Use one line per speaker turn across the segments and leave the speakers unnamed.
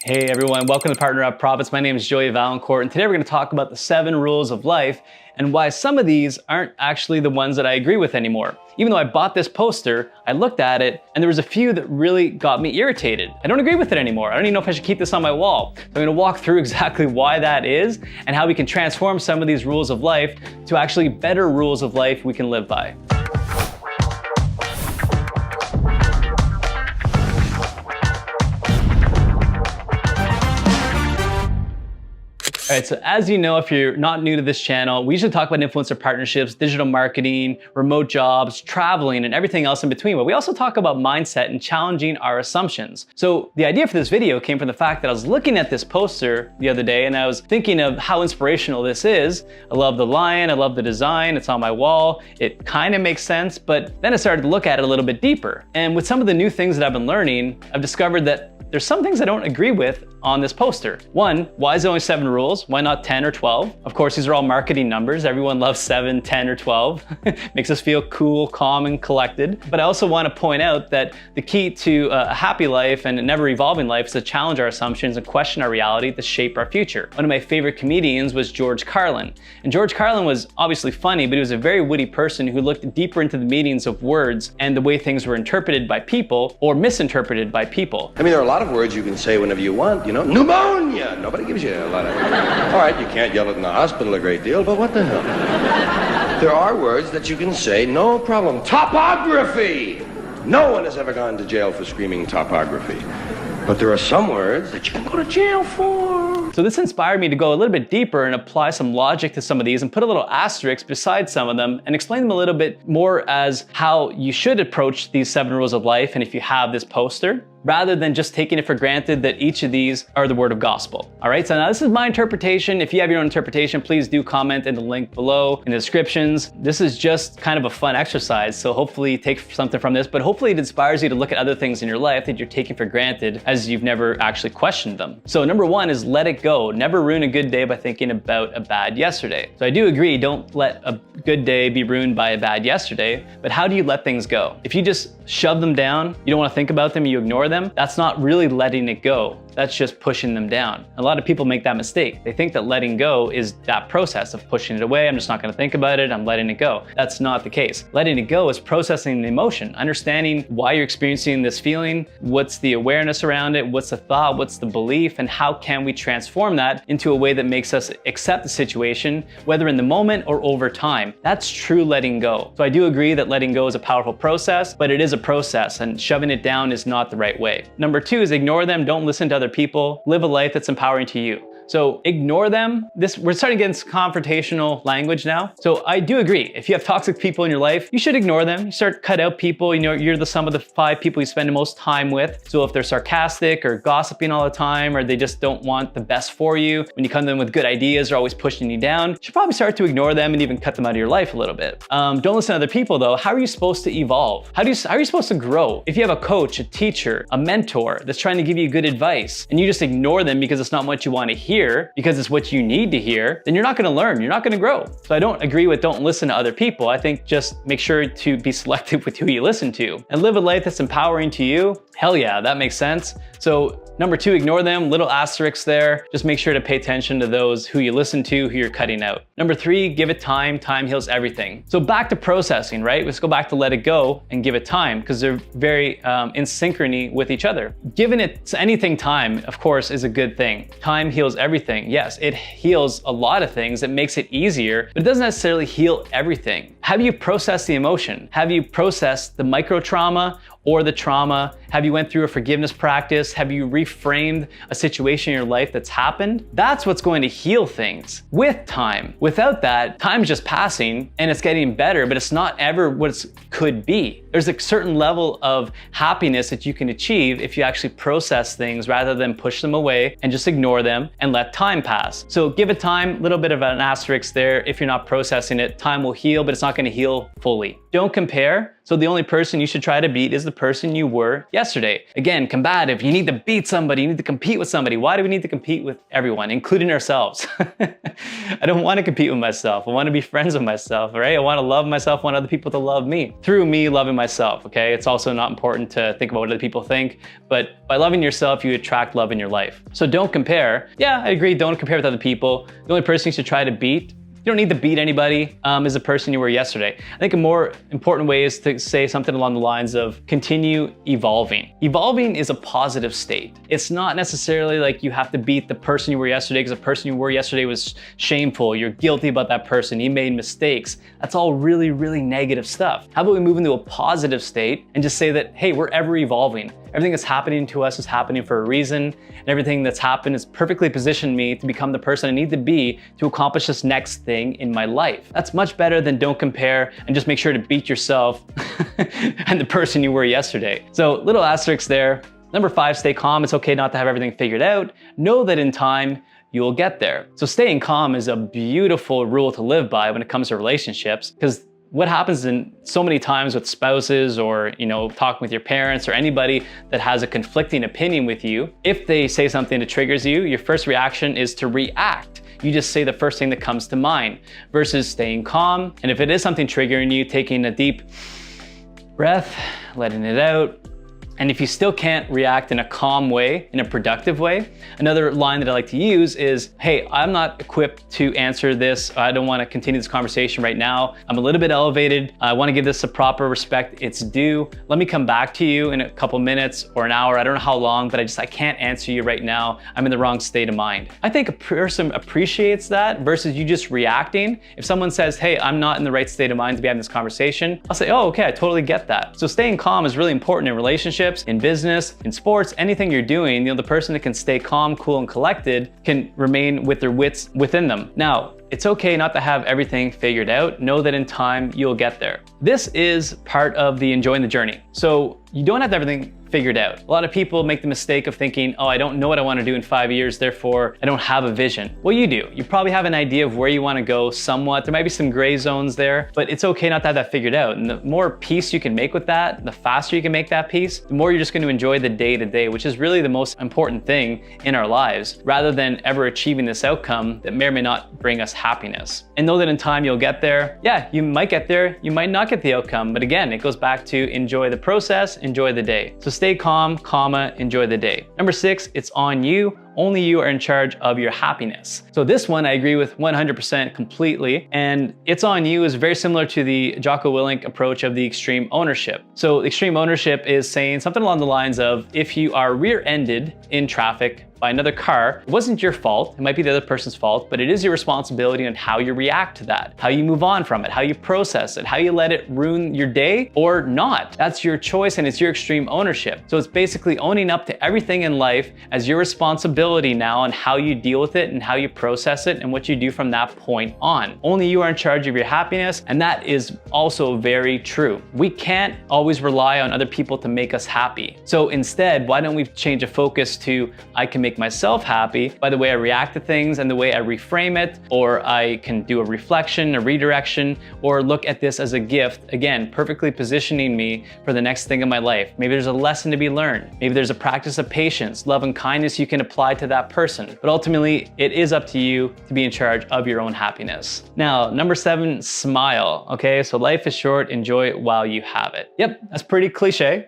Hey everyone, welcome to Partner Up Profits. My name is Vaillancourt, and today we're going to talk about the 7 rules of life and why some of these aren't actually the ones that I agree with anymore. Even though I bought this poster, I looked at it and there was a few that really got me irritated. I don't agree with it anymore. I don't even know if I should keep this on my wall. So I'm going to walk through exactly why that is and how we can transform some of these rules of life to actually better rules of life we can live by. All right, so as you know, if you're not new to this channel, we usually talk about influencer partnerships, digital marketing, remote jobs, traveling, and everything else in between. But we also talk about mindset and challenging our assumptions. So the idea for this video came from the fact that I was looking at this poster the other day and I was thinking of how inspirational this is. I love the lion, I love the design, it's on my wall. It kind of makes sense, but then I started to look at it a little bit deeper. And with some of the new things that I've been learning, I've discovered that there's some things I don't agree with on this poster. One, why is there only 7 rules? Why not 10 or 12? Of course, these are all marketing numbers. Everyone loves 7, 10, or 12. Makes us feel cool, calm, and collected. But I also want to point out that the key to a happy life and a never evolving life is to challenge our assumptions and question our reality to shape our future. One of my favorite comedians was George Carlin. And George Carlin was obviously funny, but he was a very witty person who looked deeper into the meanings of words and the way things were interpreted by people or misinterpreted by people.
I mean, there are a lot of words you can say whenever you want, you know, pneumonia. Nobody gives you a lot of... All right, you can't yell it in the hospital a great deal, but what the hell? There are words that you can say, no problem. Topography! No one has ever gone to jail for screaming topography. But there are some words that you can go to jail for.
So this inspired me to go a little bit deeper and apply some logic to some of these and put a little asterisk beside some of them and explain them a little bit more as how you should approach these 7 rules of life and if you have this poster, rather than just taking it for granted that each of these are the word of gospel. All right, so now this is my interpretation. If you have your own interpretation, please do comment in the link below in the descriptions. This is just kind of a fun exercise, so hopefully you take something from this, but hopefully it inspires you to look at other things in your life that you're taking for granted as you've never actually questioned them. So number 1 is let it go. Never ruin a good day by thinking about a bad yesterday. So I do agree, don't let a good day be ruined by a bad yesterday, but how do you let things go? If you just shove them down, you don't want to think about them, you ignore them, that's not really letting it go. That's just pushing them down. A lot of people make that mistake. They think that letting go is that process of pushing it away. I'm just not gonna think about it, I'm letting it go. That's not the case. Letting it go is processing the emotion, understanding why you're experiencing this feeling, what's the awareness around it, what's the thought, what's the belief, and how can we transform that into a way that makes us accept the situation, whether in the moment or over time. That's true letting go. So I do agree that letting go is a powerful process, but it is a process and shoving it down is not the right way. Number 2 is ignore them, don't listen to other people, live a life that's empowering to you. So ignore them. We're starting to get into confrontational language now. So I do agree. If you have toxic people in your life, you should ignore them. You start cut out people, you know, you're the sum of the 5 people you spend the most time with. So if they're sarcastic or gossiping all the time, or they just don't want the best for you, when you come to them with good ideas, they're always pushing you down, you should probably start to ignore them and even cut them out of your life a little bit. Don't listen to other people though. How are you supposed to evolve? How are you supposed to grow? If you have a coach, a teacher, a mentor that's trying to give you good advice and you just ignore them because it's not what you want to hear, because it's what you need to hear, then you're not going to learn, you're not going to grow. So I don't agree with don't listen to other people. I think just make sure to be selective with who you listen to and live a life that's empowering to you. Hell yeah, that makes sense. So number 2, ignore them, little asterisks there. Just make sure to pay attention to those who you listen to, who you're cutting out. Number 3, give it time. Time heals everything. So back to processing, right? Let's go back to let it go and give it time because they're very in synchrony with each other. Giving it anything time, of course, is a good thing. Time heals everything. Yes, it heals a lot of things. It makes it easier, but it doesn't necessarily heal everything. Have you processed the emotion? Have you processed the micro trauma or the trauma? Have you went through a forgiveness practice? Have you reframed a situation in your life that's happened? That's what's going to heal things with time. Without that, time's just passing and it's getting better, but it's not ever what it could be. There's a certain level of happiness that you can achieve if you actually process things rather than push them away and just ignore them and let time pass. So give it time, a little bit of an asterisk there. If you're not processing it, time will heal, but it's not going to heal fully. Don't compare. So the only person you should try to beat is the person you were yesterday. Again, combative, you need to beat somebody, you need to compete with somebody. Why do we need to compete with everyone, including ourselves? I don't want to compete with myself. I want to be friends with myself, right? I want to love myself, I want other people to love me through me loving myself, okay? It's also not important to think about what other people think, but by loving yourself, you attract love in your life. So don't compare. Yeah, I agree, don't compare with other people. The only person you should try to beat, you don't need to beat anybody, is the person you were yesterday. I think a more important way is to say something along the lines of continue evolving. Evolving is a positive state. It's not necessarily like you have to beat the person you were yesterday because the person you were yesterday was shameful, you're guilty about that person, you made mistakes. That's all really, really negative stuff. How about we move into a positive state and just say that, hey, we're ever evolving. Everything that's happening to us is happening for a reason, and everything that's happened has perfectly positioned me to become the person I need to be to accomplish this next thing in my life. That's much better than don't compare and just make sure to beat yourself and the person you were yesterday. So little asterisks there. Number 5, stay calm. It's okay not to have everything figured out. Know that in time, you'll get there. So staying calm is a beautiful rule to live by when it comes to relationships, because what happens in so many times with spouses or, talking with your parents or anybody that has a conflicting opinion with you, if they say something that triggers you, your first reaction is to react. You just say the first thing that comes to mind versus staying calm. And if it is something triggering you, taking a deep breath, letting it out. And if you still can't react in a calm way, in a productive way, another line that I like to use is, hey, I'm not equipped to answer this. I don't want to continue this conversation right now. I'm a little bit elevated. I want to give this a proper respect it's due. Let me come back to you in a couple minutes or an hour. I don't know how long, but I can't answer you right now. I'm in the wrong state of mind. I think a person appreciates that versus you just reacting. If someone says, hey, I'm not in the right state of mind to be having this conversation, I'll say, oh, okay, I totally get that. So staying calm is really important in relationships, in business, in sports, anything you're doing. The person that can stay calm, cool, and collected can remain with their wits within them. Now, it's okay not to have everything figured out. Know that in time, you'll get there. This is part of the enjoying the journey. So you don't have everything figured out. A lot of people make the mistake of thinking, oh, I don't know what I want to do in 5 years, therefore I don't have a vision. Well, you do. You probably have an idea of where you want to go somewhat. There might be some gray zones there, but it's okay not to have that figured out. And the more peace you can make with that, the faster you can make that peace, the more you're just going to enjoy the day to day, which is really the most important thing in our lives, rather than ever achieving this outcome that may or may not bring us happiness. And know that in time you'll get there. Yeah, you might get there, you might not get the outcome, but again, it goes back to enjoy the process, enjoy the day. So stay calm, enjoy the day. Number 6, it's on you. Only you are in charge of your happiness. So this one I agree with 100% completely, and it's on you is very similar to the Jocko Willink approach of the extreme ownership. So extreme ownership is saying something along the lines of, if you are rear-ended in traffic by another car, it wasn't your fault, it might be the other person's fault, but it is your responsibility on how you react to that, how you move on from it, how you process it, how you let it ruin your day or not. That's your choice and it's your extreme ownership. So it's basically owning up to everything in life as your responsibility now and how you deal with it and how you process it and what you do from that point on. Only you are in charge of your happiness, and that is also very true. We can't always rely on other people to make us happy. So instead, why don't we change the focus to, I can make myself happy by the way I react to things and the way I reframe it, or I can do a reflection, a redirection, or look at this as a gift, again, perfectly positioning me for the next thing in my life. Maybe there's a lesson to be learned. Maybe there's a practice of patience, love, and kindness you can apply to that person. But ultimately, it is up to you to be in charge of your own happiness. Now, number 7, smile. Okay, so life is short, enjoy it while you have it. Yep, that's pretty cliche.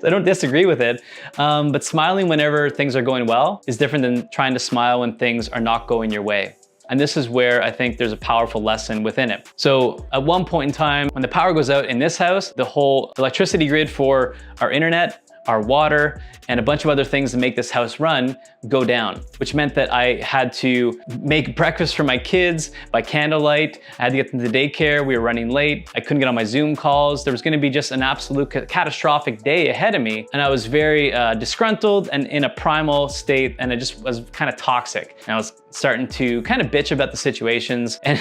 I don't disagree with it, but smiling whenever things are going well is different than trying to smile when things are not going your way. And this is where I think there's a powerful lesson within it. So at one point in time, when the power goes out in this house, the whole electricity grid for our internet, our water, and a bunch of other things that make this house run go down, which meant that I had to make breakfast for my kids by candlelight. I had to get them to daycare. We were running late. I couldn't get on my Zoom calls. There was gonna be just an absolute catastrophic day ahead of me. And I was very disgruntled and in a primal state, and it just was kind of toxic. And I was starting to kind of bitch about the situations. And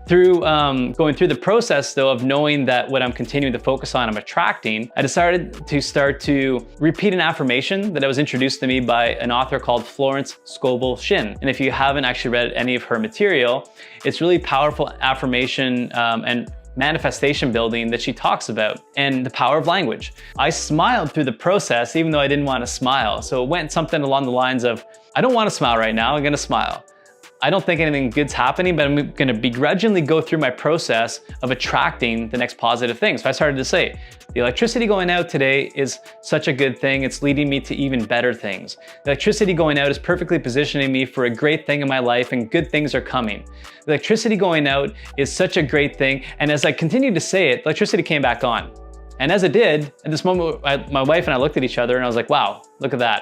through going through the process though of knowing that what I'm continuing to focus on, I'm attracting, I decided to start to repeat an affirmation that was introduced to me by an author called Florence Scovel Shinn. And if you haven't actually read any of her material, it's really powerful affirmation and manifestation building that she talks about and the power of language. I smiled through the process even though I didn't want to smile. So it went something along the lines of, I don't want to smile right now, I'm gonna smile. I don't think anything good's happening, but I'm gonna begrudgingly go through my process of attracting the next positive things. So I started to say, the electricity going out today is such a good thing. It's leading me to even better things. The electricity going out is perfectly positioning me for a great thing in my life, and good things are coming. The electricity going out is such a great thing. And as I continued to say it, electricity came back on. And as it did, at this moment, my wife and I looked at each other and I was like, wow, look at that.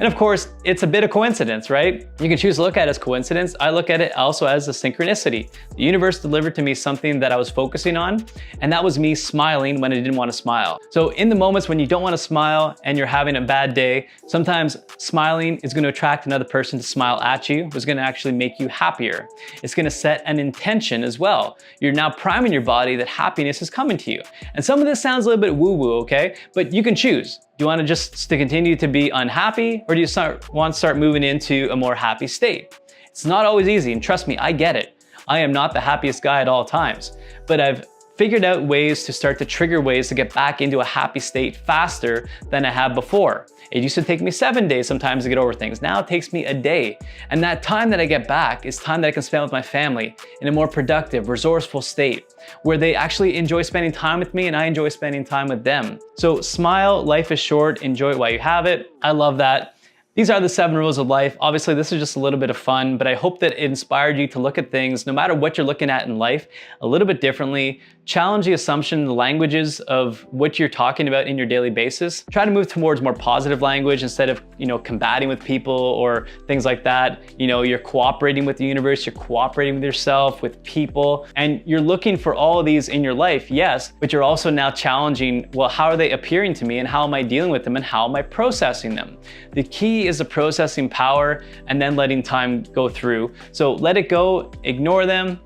And of course, it's a bit of coincidence, right? You can choose to look at it as coincidence. I look at it also as a synchronicity. The universe delivered to me something that I was focusing on, and that was me smiling when I didn't want to smile. So in the moments when you don't want to smile and you're having a bad day, sometimes smiling is going to attract another person to smile at you, which is going to actually make you happier. It's going to set an intention as well. You're now priming your body that happiness is coming to you. And some of this sounds a little bit woo-woo, okay? But you can choose. Do you want to just continue to be unhappy, or do you want to start moving into a more happy state? It's not always easy, and trust me, I get it. I am not the happiest guy at all times, but I've figured out ways to start to trigger ways to get back into a happy state faster than I have before. It used to take me 7 days sometimes to get over things. Now it takes me a day. And that time that I get back is time that I can spend with my family in a more productive, resourceful state, where they actually enjoy spending time with me and I enjoy spending time with them. So smile, life is short, enjoy it while you have it. I love that. These are the 7 rules of life. Obviously, this is just a little bit of fun, but I hope that it inspired you to look at things, no matter what you're looking at in life, a little bit differently. Challenge the assumption, the languages of what you're talking about in your daily basis. Try to move towards more positive language instead of, combating with people or things like that. You're cooperating with the universe, you're cooperating with yourself, with people, and you're looking for all of these in your life, yes, but you're also now challenging, well, how are they appearing to me and how am I dealing with them and how am I processing them? The key is the processing power and then letting time go through. So let it go, ignore them,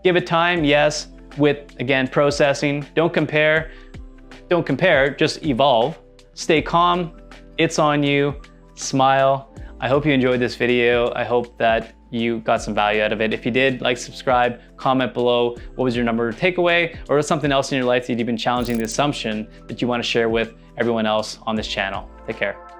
give it time, yes, with, again, processing. Don't compare, just evolve. Stay calm, it's on you, smile. I hope you enjoyed this video. I hope that you got some value out of it. If you did, like, subscribe, comment below what was your number takeaway, or something else in your life that you've been challenging the assumption that you want to share with everyone else on this channel. Take care.